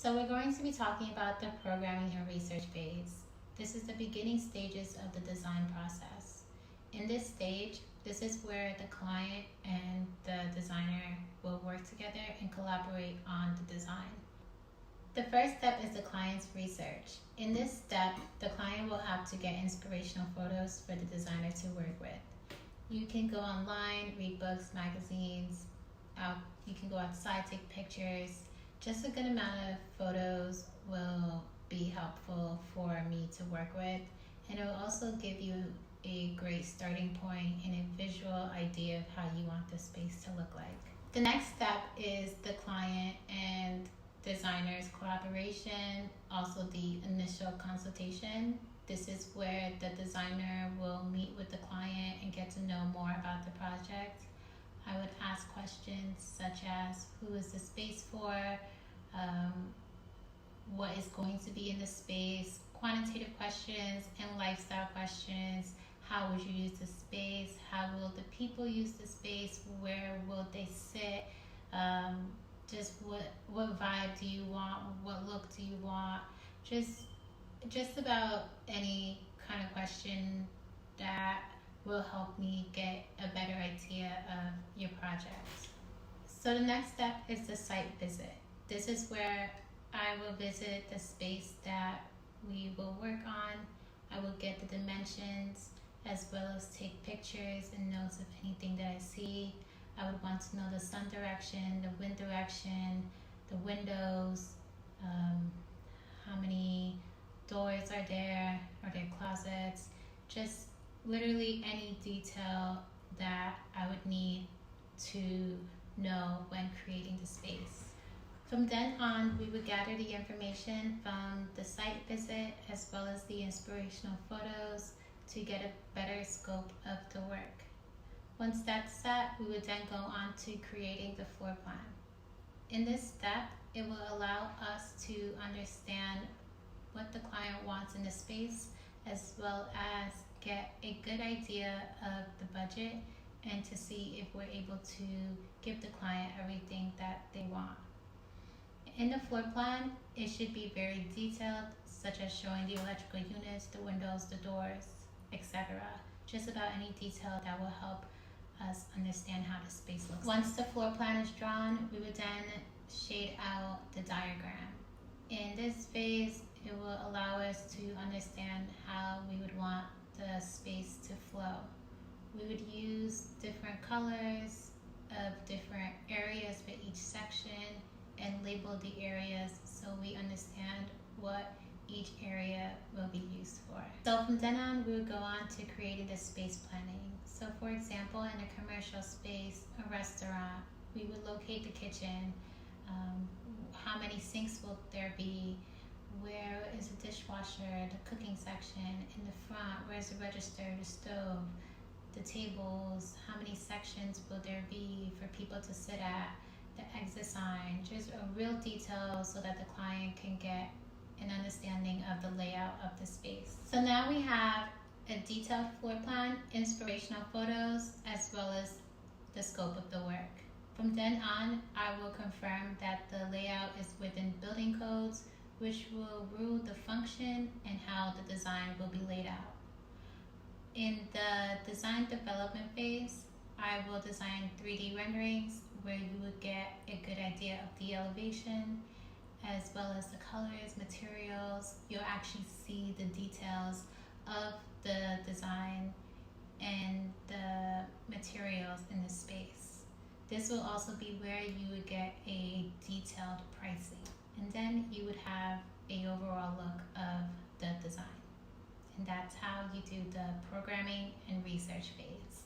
So we're going to be talking about the programming and research phase. This is the beginning stages of the design process. In this stage, this is where the client and the designer will work together and collaborate on the design. The first step is the client's research. In this step, the client will have to get inspirational photos for the designer to work with. You can go online, read books, magazines, you can go outside, take pictures. Just a good amount of photos will be helpful for me to work with, and it will also give you a great starting point and a visual idea of how you want the space to look like. The next step is the client and designer's collaboration, also the initial consultation. This is where the designer will meet with the client and get to know more about the project. I would ask questions such as who is the space for, what is going to be in the space, quantitative questions and lifestyle questions. How would you use the space? How will the people use the space? Where will they sit? Just what vibe do you want? What look do you want? Just about any kind of question that will help me get a better idea of your project. So the next step is the site visit. This is where I will visit the space that we will work on. I will get the dimensions as well as take pictures and notes of anything that I see. I would want to know the sun direction, the wind direction, the windows, how many doors are there closets, just literally any detail that I would need to know when creating the space. From then on, we would gather the information from the site visit as well as the inspirational photos to get a better scope of the work. Once that's set, we would then go on to creating the floor plan. In this step, it will allow us to understand what the client wants in the space, as well as get a good idea of the budget and to see if we're able to give the client everything that they want. In the floor plan, it should be very detailed, such as showing the electrical units, the windows, the doors, etc. Just about any detail that will help us understand how the space looks. Once the floor plan is drawn, we would then shade out the diagram. In this phase, it will allow us to understand how we would want the space to flow. We would use different colors of different areas for each section and label the areas so we understand what each area will be used for. So from then on, we would go on to creating the space planning. So for example, in a commercial space, a restaurant, we would locate the kitchen. How many sinks will there be? Where is the dishwasher, the cooking section? In the front, where's the register, the stove, the tables? How many sections will there be for people to sit at? The exit sign, just a real detail so that the client can get an understanding of the layout of the space. So now we have a detailed floor plan, inspirational photos, as well as the scope of the work. From then on, I will confirm that the layout is within building codes, which will rule the function and how the design will be laid out. In the design development phase, I will design 3D renderings where you would get a good idea of the elevation as well as the colors, materials. You'll actually see the details of the design and the materials in the space. This will also be where you would get a detailed pricing. And then you would have an overall look of the design. And that's how you do the programming and research phase.